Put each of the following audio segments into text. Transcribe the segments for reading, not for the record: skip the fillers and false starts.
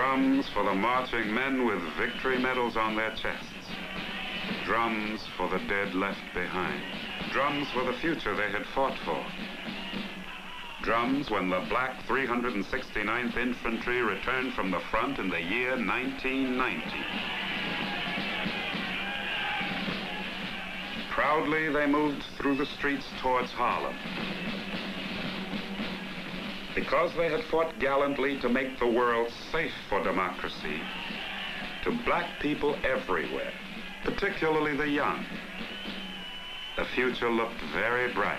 Drums for the marching men with victory medals on their chests. Drums for the dead left behind. Drums for the future they had fought for. Drums when the black 369th Infantry returned from the front in the year 1990. Proudly they moved through the streets towards Harlem. Because they had fought gallantly to make the world safe for democracy, to black people everywhere, particularly the young, the future looked very bright.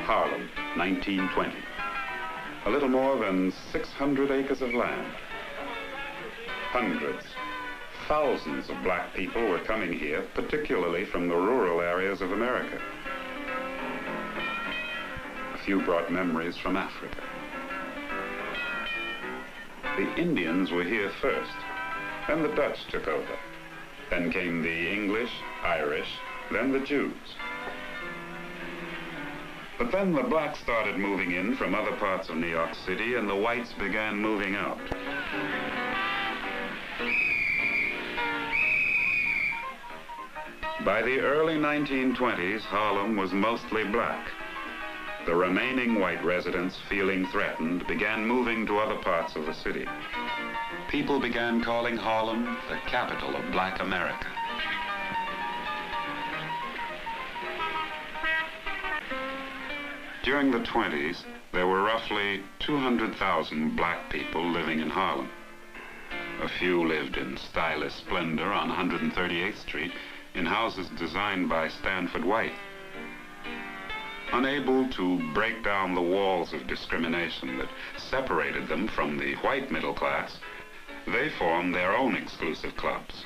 Harlem, 1920. A little more than 600 acres of land. Hundreds, thousands of black people were coming here, particularly from the rural areas of America. A few brought memories from Africa. The Indians were here first, then the Dutch took over. Then came the English, Irish, then the Jews. But then the blacks started moving in from other parts of New York City, and the whites began moving out. By the early 1920s, Harlem was mostly black. The remaining white residents, feeling threatened, began moving to other parts of the city. People began calling Harlem the capital of black America. During the 20s, there were roughly 200,000 black people living in Harlem. A few lived in stylish splendor on 138th Street in houses designed by Stanford White. Unable to break down the walls of discrimination that separated them from the white middle class, they formed their own exclusive clubs.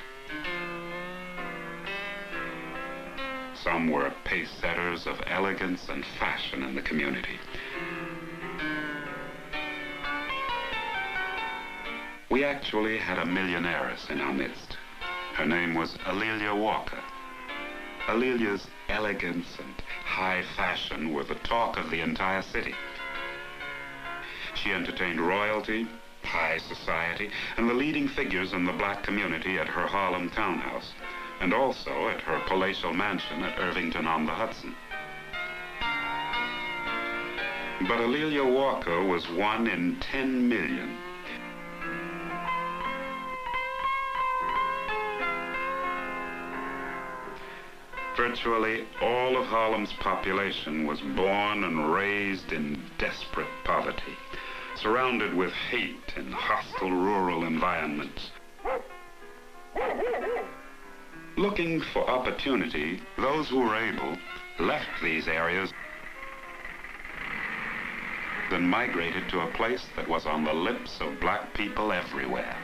Some were pace-setters of elegance and fashion in the community. We actually had a millionairess in our midst. Her name was Alelia Walker. Alelia's elegance and high fashion were the talk of the entire city. She entertained royalty, high society, and the leading figures in the black community at her Harlem townhouse, and also at her palatial mansion at Irvington-on-the-Hudson. But Alelia Walker was one in 10 million. Virtually all of Harlem's population was born and raised in desperate poverty, surrounded with hate and hostile rural environments. Looking for opportunity, those who were able left these areas and migrated to a place that was on the lips of black people everywhere.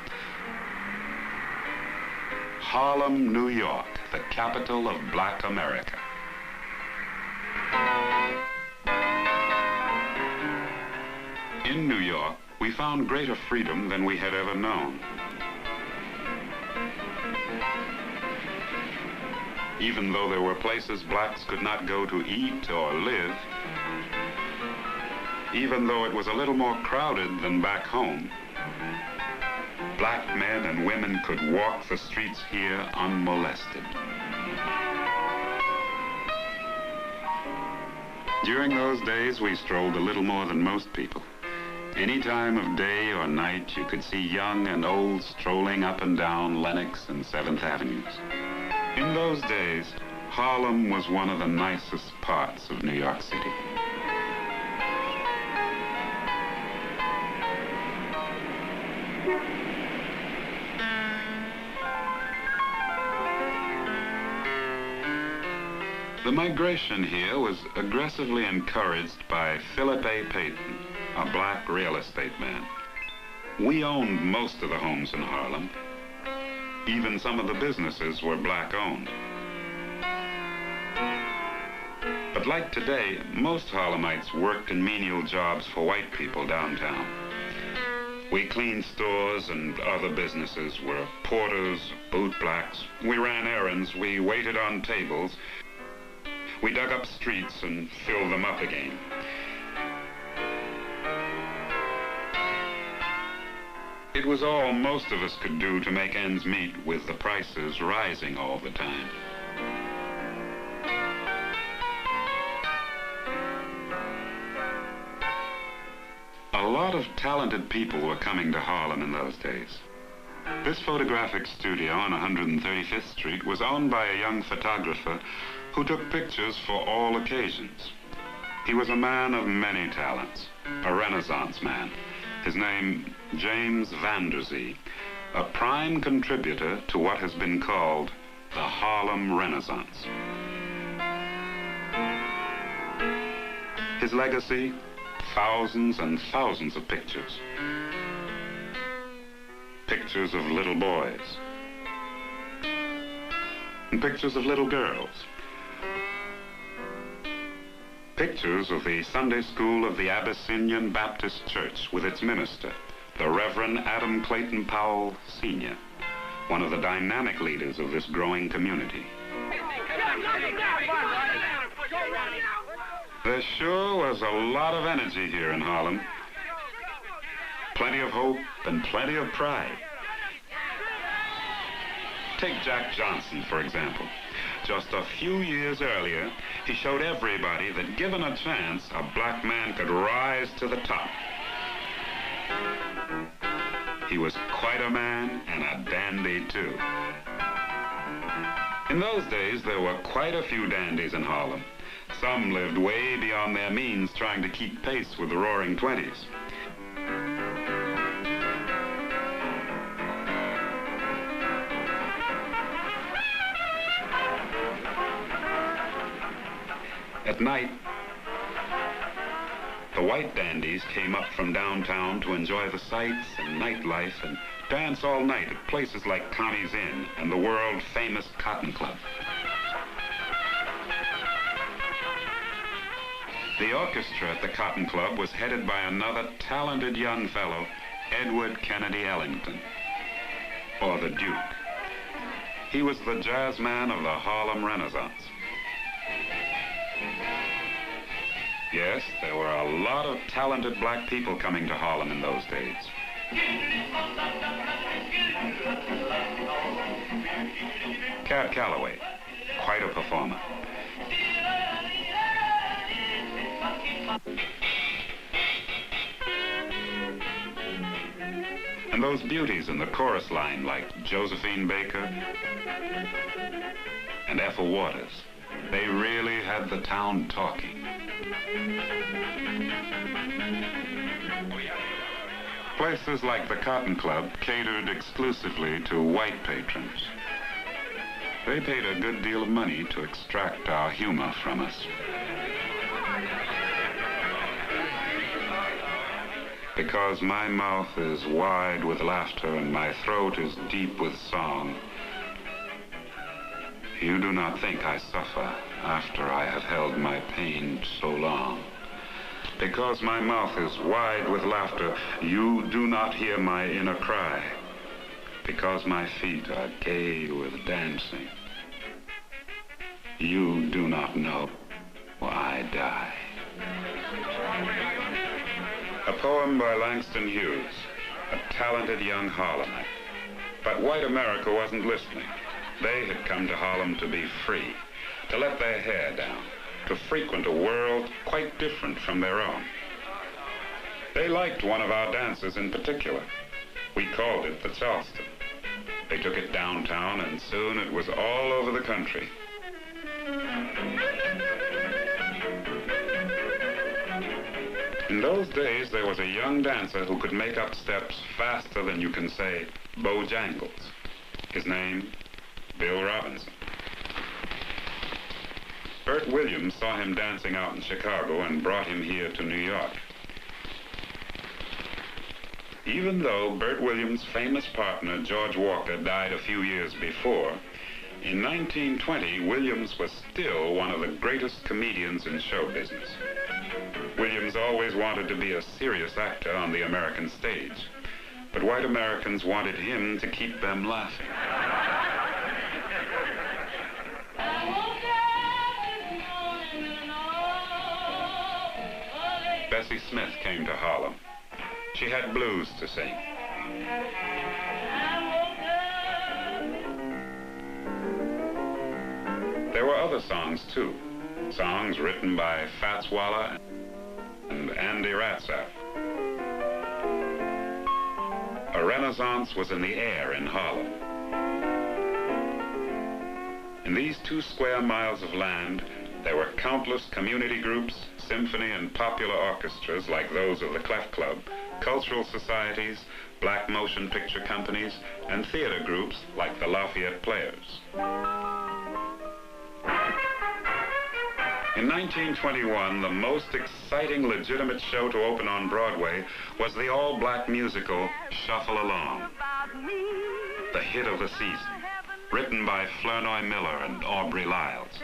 Harlem, New York, the capital of black America. In New York, we found greater freedom than we had ever known. Even though there were places blacks could not go to eat or live, even though it was a little more crowded than back home, black men and women could walk the streets here unmolested. During those days, we strolled a little more than most people. Any time of day or night, you could see young and old strolling up and down Lenox and 7th Avenues. In those days, Harlem was one of the nicest parts of New York City. The migration here was aggressively encouraged by Philip A. Payton, a black real estate man. We owned most of the homes in Harlem. Even some of the businesses were black-owned. But like today, most Harlemites worked in menial jobs for white people downtown. We cleaned stores and other businesses, were porters, bootblacks. We ran errands, we waited on tables. We dug up streets and filled them up again. It was all most of us could do to make ends meet with the prices rising all the time. A lot of talented people were coming to Harlem in those days. This photographic studio on 135th Street was owned by a young photographer who took pictures for all occasions. He was a man of many talents, a Renaissance man. His name, James Vanderzee, a prime contributor to what has been called the Harlem Renaissance. His legacy, thousands and thousands of pictures. Pictures of little boys. And pictures of little girls. Pictures of the Sunday school of the Abyssinian Baptist Church with its minister, the Reverend Adam Clayton Powell, Sr., one of the dynamic leaders of this growing community. There sure was a lot of energy here in Harlem. Plenty of hope and plenty of pride. Take Jack Johnson, for example. Just a few years earlier, he showed everybody that given a chance, a black man could rise to the top. He was quite a man and a dandy, too. In those days, there were quite a few dandies in Harlem. Some lived way beyond their means trying to keep pace with the Roaring Twenties. At night, the white dandies came up from downtown to enjoy the sights and nightlife and dance all night at places like Connie's Inn and the world-famous Cotton Club. The orchestra at the Cotton Club was headed by another talented young fellow, Edward Kennedy Ellington, or the Duke. He was the jazz man of the Harlem Renaissance. Yes, there were a lot of talented black people coming to Harlem in those days. Cab Calloway, quite a performer. And those beauties in the chorus line like Josephine Baker and Ethel Waters, they really had the town talking. Places like the Cotton Club catered exclusively to white patrons. They paid a good deal of money to extract our humor from us. Because my mouth is wide with laughter and my throat is deep with song, you do not think I suffer after I have held my pain so long. Because my mouth is wide with laughter, you do not hear my inner cry. Because my feet are gay with dancing, you do not know I die. A poem by Langston Hughes, a talented young Harlemite. But white America wasn't listening. They had come to Harlem to be free, to let their hair down, to frequent a world quite different from their own. They liked one of our dances in particular. We called it the Charleston. They took it downtown, and soon it was all over the country. In those days, there was a young dancer who could make up steps faster than you can say Bojangles. His name, Bill Robinson. Bert Williams saw him dancing out in Chicago and brought him here to New York. Even though Bert Williams' famous partner, George Walker, died a few years before, in 1920, Williams was still one of the greatest comedians in show business. Williams always wanted to be a serious actor on the American stage, but white Americans wanted him to keep them laughing. Bessie Smith came to Harlem. She had blues to sing. There were other songs, too. Songs written by Fats Waller and Andy Ratzak. A renaissance was in the air in Harlem. In these 2 square miles of land, there were countless community groups, symphony and popular orchestras like those of the Clef Club, cultural societies, black motion picture companies, and theater groups like the Lafayette Players. In 1921, the most exciting legitimate show to open on Broadway was the all-black musical Shuffle Along, the hit of the season, written by Flournoy Miller and Aubrey Lyles.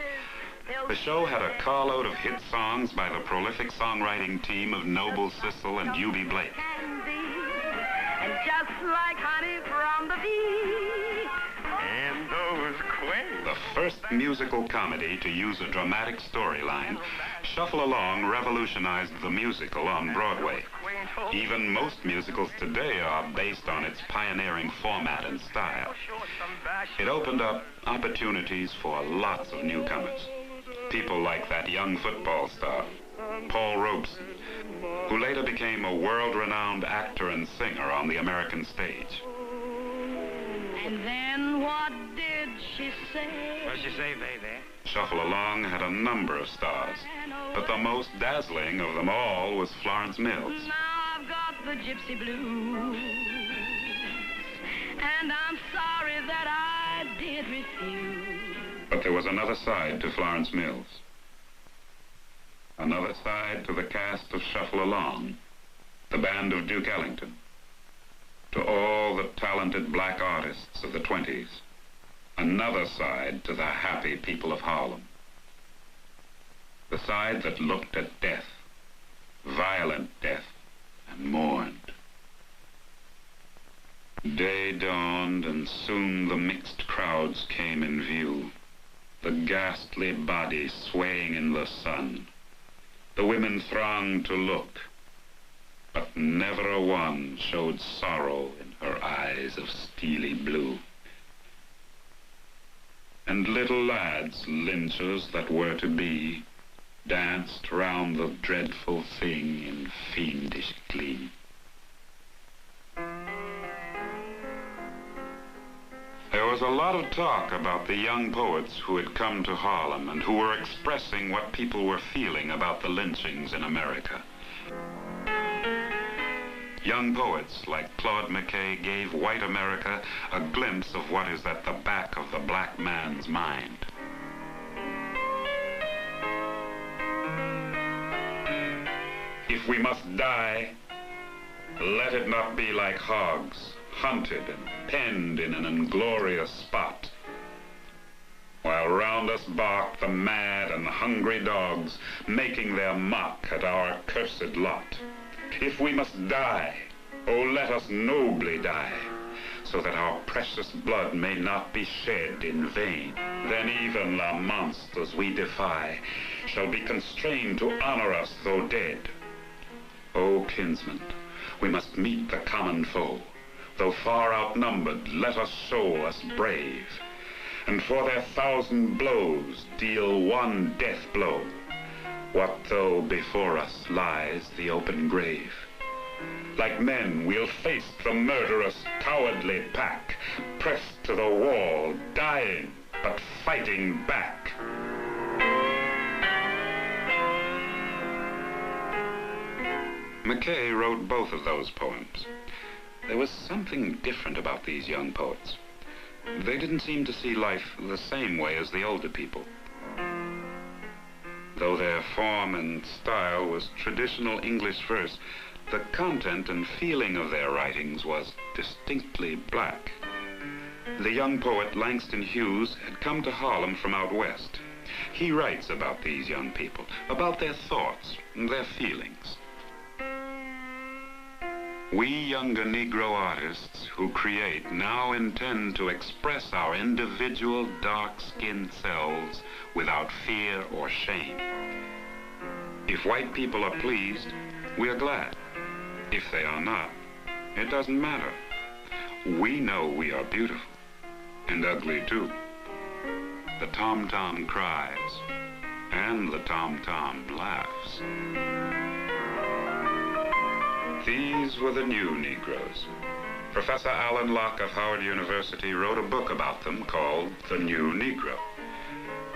The show had a carload of hit songs by the prolific songwriting team of Noble Sissle and Eubie Blake. And just like honey from the bee, and those quaint. The first musical comedy to use a dramatic storyline, Shuffle Along revolutionized the musical on Broadway. Even most musicals today are based on its pioneering format and style. It opened up opportunities for lots of newcomers. People like that young football star, Paul Robeson, who later became a world-renowned actor and singer on the American stage. And then what did she say? What'd she say, baby? Shuffle Along had a number of stars, but the most dazzling of them all was Florence Mills. Now I've got the gypsy blues, and I'm sorry that I did refuse. But there was another side to Florence Mills. Another side to the cast of Shuffle Along, the band of Duke Ellington, to all the talented black artists of the 20s. Another side to the happy people of Harlem. The side that looked at death, violent death, and mourned. Day dawned, and soon the mixed crowds came in view. The ghastly body swaying in the sun. The women thronged to look, but never a one showed sorrow in her eyes of steely blue. And little lads, lynchers that were to be, danced round the dreadful thing in fiendish glee. There was a lot of talk about the young poets who had come to Harlem and who were expressing what people were feeling about the lynchings in America. Young poets like Claude McKay gave white America a glimpse of what is at the back of the black man's mind. If we must die, let it not be like hogs, hunted and penned in an inglorious spot, while round us bark the mad and hungry dogs, making their mock at our cursed lot. If we must die, oh, let us nobly die, so that our precious blood may not be shed in vain. Then even the monsters we defy shall be constrained to honor us though dead. O kinsmen, we must meet the common foe. Though far outnumbered, let us show us brave, and for their 1,000 blows deal one death blow. What though before us lies the open grave? Like men, we'll face the murderous, cowardly pack, pressed to the wall, dying, but fighting back. McKay wrote both of those poems. There was something different about these young poets. They didn't seem to see life the same way as the older people. form and style was traditional English verse, the content and feeling of their writings was distinctly black. The young poet Langston Hughes had come to Harlem from out west. He writes about these young people, about their thoughts and their feelings. We younger Negro artists who create now intend to express our individual dark-skinned selves without fear or shame. If white people are pleased, we are glad. If they are not, it doesn't matter. We know we are beautiful, and ugly too. The tom-tom cries, and the tom-tom laughs. These were the new Negroes. Professor Alan Locke of Howard University wrote a book about them called The New Negro.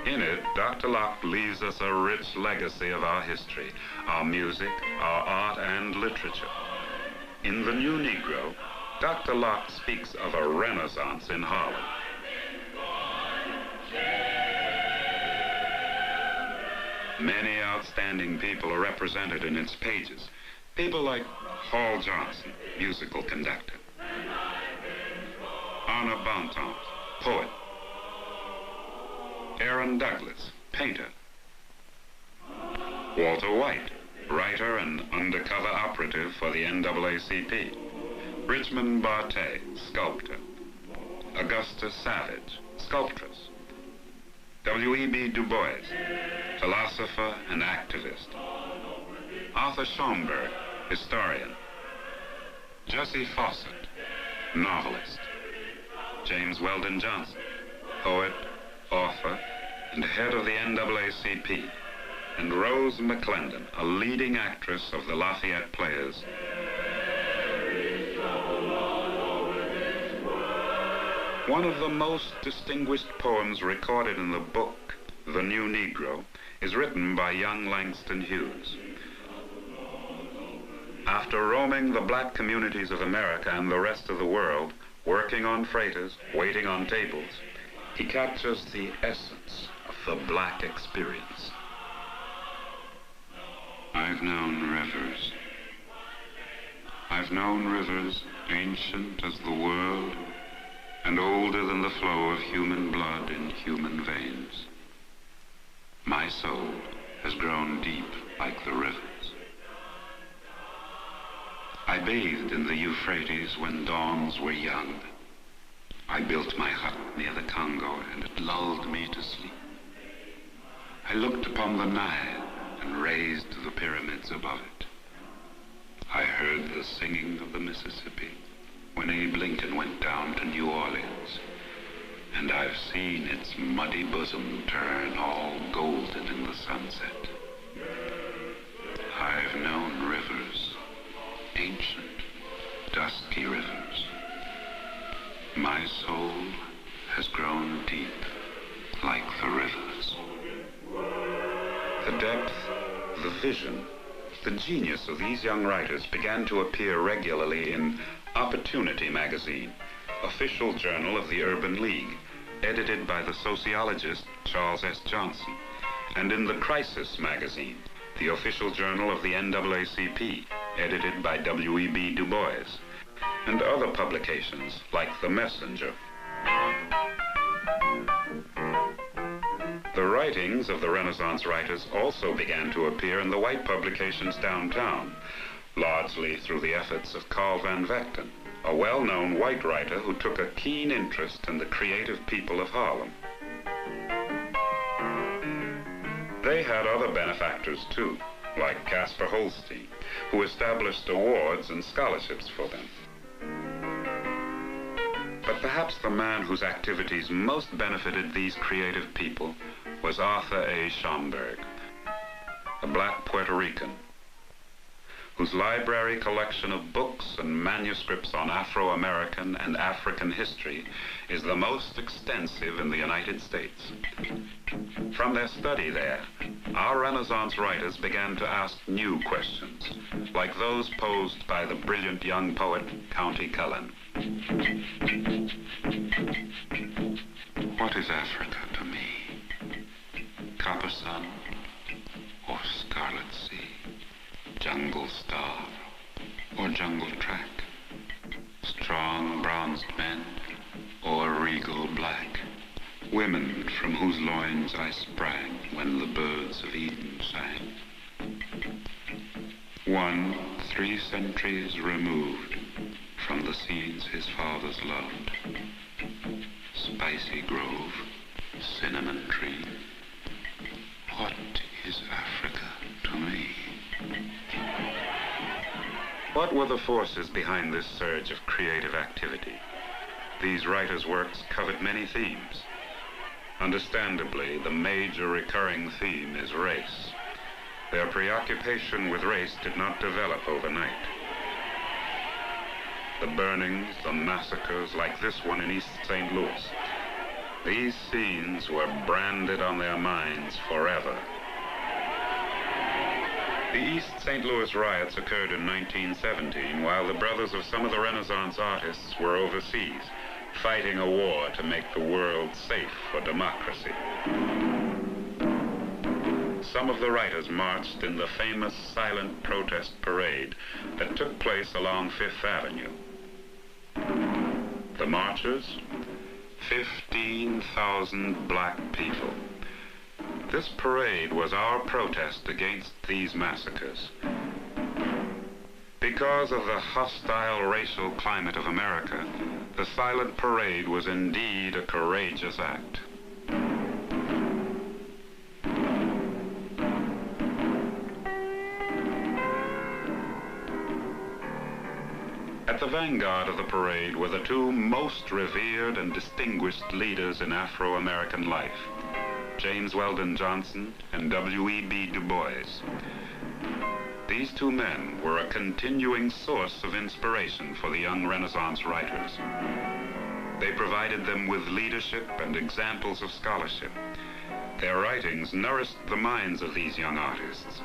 In it, Dr. Locke leaves us a rich legacy of our history, our music, our art, and literature. In The New Negro, Dr. Locke speaks of a renaissance in Harlem. Many outstanding people are represented in its pages. People like Hall Johnson, musical conductor. Arna Bontemps, poet. Aaron Douglas, painter. Walter White, writer and undercover operative for the NAACP. Richmond Bartet, sculptor. Augusta Savage, sculptress. W.E.B. Du Bois, philosopher and activist. Arthur Schomburg, historian. Jessie Fawcett, novelist. James Weldon Johnson, poet, author, and head of the NAACP. And Rose McClendon, a leading actress of the Lafayette Players. One of the most distinguished poems recorded in the book, The New Negro, is written by young Langston Hughes. After roaming the black communities of America and the rest of the world, working on freighters, waiting on tables, he captures the essence of the black experience. I've known rivers. I've known rivers ancient as the world and older than the flow of human blood in human veins. My soul has grown deep like the rivers. I bathed in the Euphrates when dawns were young. I built my hut near the Congo, and it lulled me to sleep. I looked upon the Nile and raised the pyramids above it. I heard the singing of the Mississippi when Abe Lincoln went down to New Orleans, and I've seen its muddy bosom turn all golden in the sunset. I've known rivers, ancient, dusky rivers. My soul has grown deep like the rivers. The depth, the vision, the genius of these young writers began to appear regularly in Opportunity magazine, official journal of the Urban League, edited by the sociologist Charles S. Johnson, and in the Crisis magazine, the official journal of the NAACP, edited by W.E.B. Du Bois, and other publications like The Messenger. The writings of the Renaissance writers also began to appear in the white publications downtown, largely through the efforts of Carl Van Vechten, a well-known white writer who took a keen interest in the creative people of Harlem. They had other benefactors too, like Caspar Holstein, who established awards and scholarships for them. But perhaps the man whose activities most benefited these creative people was Arthur A. Schomburg, a black Puerto Rican, whose library collection of books and manuscripts on Afro-American and African history is the most extensive in the United States. From their study there, our Renaissance writers began to ask new questions, like those posed by the brilliant young poet Countee Cullen. What is Africa to me? Copper sun or Scarlet Sea, Jungle Star, or Jungle Track, strong bronzed men, or regal black, women from whose loins I sprang when the birds of Eden sang. One 3 centuries removed from the seeds his fathers loved, spicy grove, cinnamon tree. What is Africa to me? What were the forces behind this surge of creative activity? These writers' works covered many themes. Understandably, the major recurring theme is race. Their preoccupation with race did not develop overnight. The burnings, the massacres, like this one in East St. Louis, these scenes were branded on their minds forever. The East St. Louis riots occurred in 1917 while the brothers of some of the Renaissance artists were overseas, fighting a war to make the world safe for democracy. Some of the writers marched in the famous silent protest parade that took place along Fifth Avenue. The marchers? 15,000 black people. This parade was our protest against these massacres. Because of the hostile racial climate of America, the silent parade was indeed a courageous act. At the vanguard of the parade were the 2 most revered and distinguished leaders in Afro-American life, James Weldon Johnson and W.E.B. Du Bois. These 2 men were a continuing source of inspiration for the young Renaissance writers. They provided them with leadership and examples of scholarship. Their writings nourished the minds of these young artists.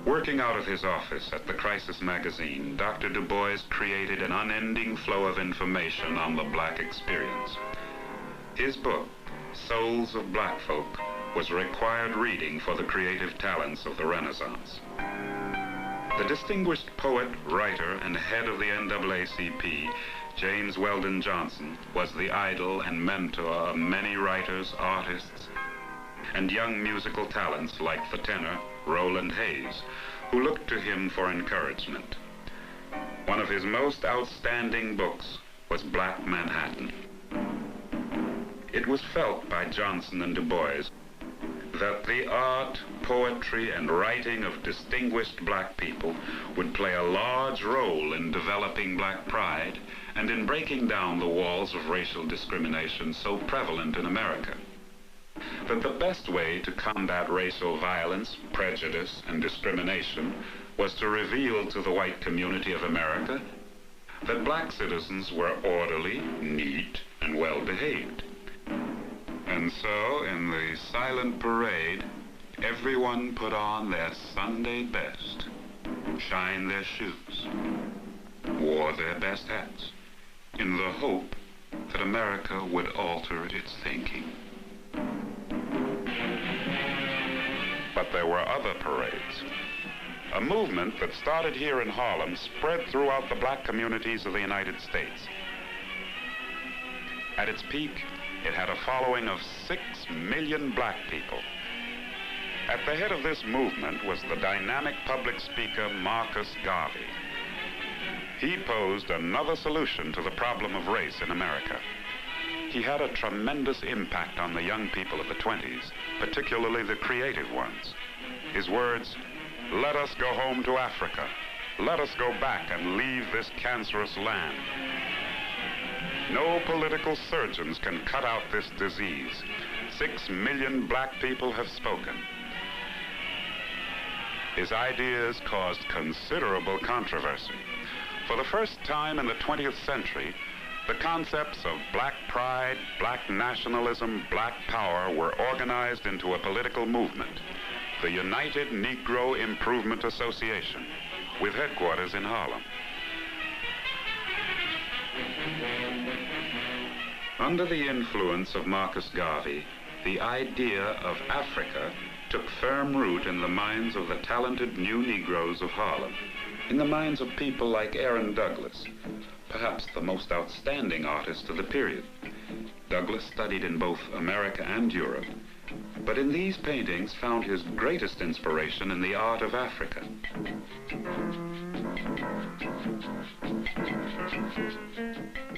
Working out of his office at the Crisis magazine, Dr. Du Bois created an unending flow of information on the black experience. His book, Souls of Black Folk, was required reading for the creative talents of the Renaissance. The distinguished poet, writer, and head of the NAACP, James Weldon Johnson, was the idol and mentor of many writers, artists, and young musical talents like the tenor Roland Hayes, who looked to him for encouragement. One of his most outstanding books was Black Manhattan. It was felt by Johnson and Du Bois that the art, poetry, and writing of distinguished black people would play a large role in developing black pride and in breaking down the walls of racial discrimination so prevalent in America. That the best way to combat racial violence, prejudice, and discrimination was to reveal to the white community of America that black citizens were orderly, neat, and well-behaved. And so, in the silent parade, everyone put on their Sunday best, shined their shoes, wore their best hats, in the hope that America would alter its thinking. But there were other parades. A movement that started here in Harlem spread throughout the black communities of the United States. At its peak, it had a following of 6 million black people. At the head of this movement was the dynamic public speaker Marcus Garvey. He posed another solution to the problem of race in America. He had a tremendous impact on the young people of the 20s, particularly the creative ones. His words, "Let us go home to Africa. Let us go back and leave this cancerous land. No political surgeons can cut out this disease. 6 million black people have spoken." His ideas caused considerable controversy. For the first time in the 20th century, the concepts of black pride, black nationalism, black power were organized into a political movement, the United Negro Improvement Association, with headquarters in Harlem. Under the influence of Marcus Garvey, the idea of Africa took firm root in the minds of the talented new Negroes of Harlem, in the minds of people like Aaron Douglas, perhaps the most outstanding artist of the period. Douglas studied in both America and Europe, but in these paintings found his greatest inspiration in the art of Africa.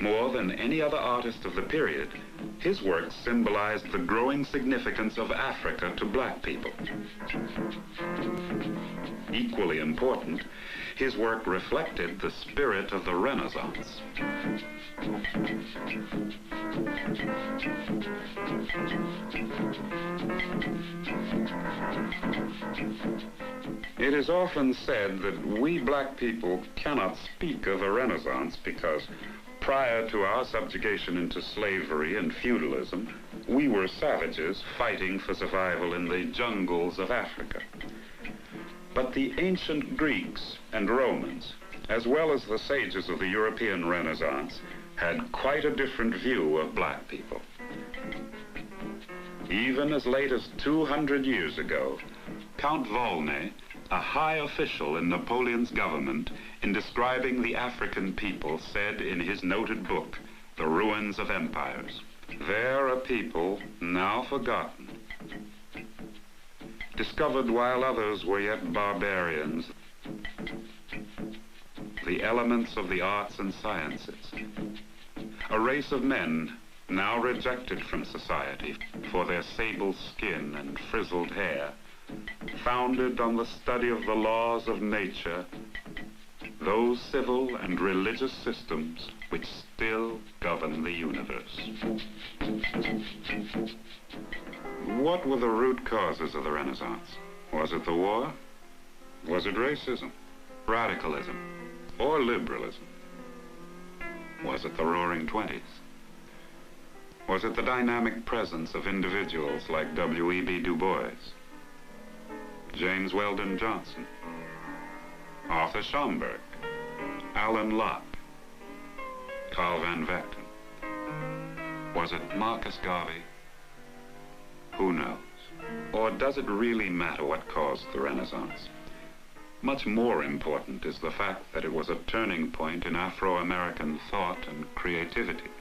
More than any other artist of the period, his work symbolized the growing significance of Africa to black people. Equally important, his work reflected the spirit of the Renaissance. It is often said that we black people cannot speak of a Renaissance because prior to our subjugation into slavery and feudalism, we were savages fighting for survival in the jungles of Africa. But the ancient Greeks and Romans, as well as the sages of the European Renaissance, had quite a different view of black people. Even as late as 200 years ago, Count Volney, a high official in Napoleon's government, in describing the African people, said in his noted book, The Ruins of Empires, "There a people, now forgotten, discovered while others were yet barbarians, the elements of the arts and sciences, a race of men now rejected from society for their sable skin and frizzled hair, founded on the study of the laws of nature, those civil and religious systems which still govern the universe." What were the root causes of the Renaissance? Was it the war? Was it racism, radicalism, or liberalism? Was it the Roaring Twenties? Was it the dynamic presence of individuals like W.E.B. Du Bois, James Weldon Johnson, Arthur Schomburg, Alan Locke, Carl Van Vechten? Was it Marcus Garvey? Who knows? Or does it really matter what caused the Renaissance? Much more important is the fact that it was a turning point in Afro-American thought and creativity.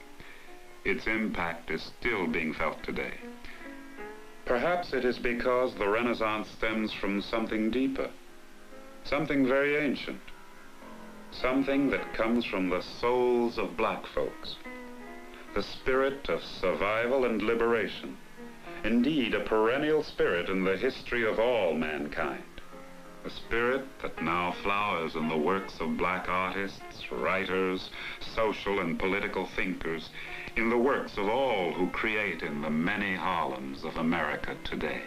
Its impact is still being felt today. Perhaps it is because the Renaissance stems from something deeper, something very ancient, something that comes from the souls of black folks, the spirit of survival and liberation, indeed a perennial spirit in the history of all mankind, a spirit that now flowers in the works of black artists, writers, social and political thinkers, in the works of all who create in the many Harlems of America today.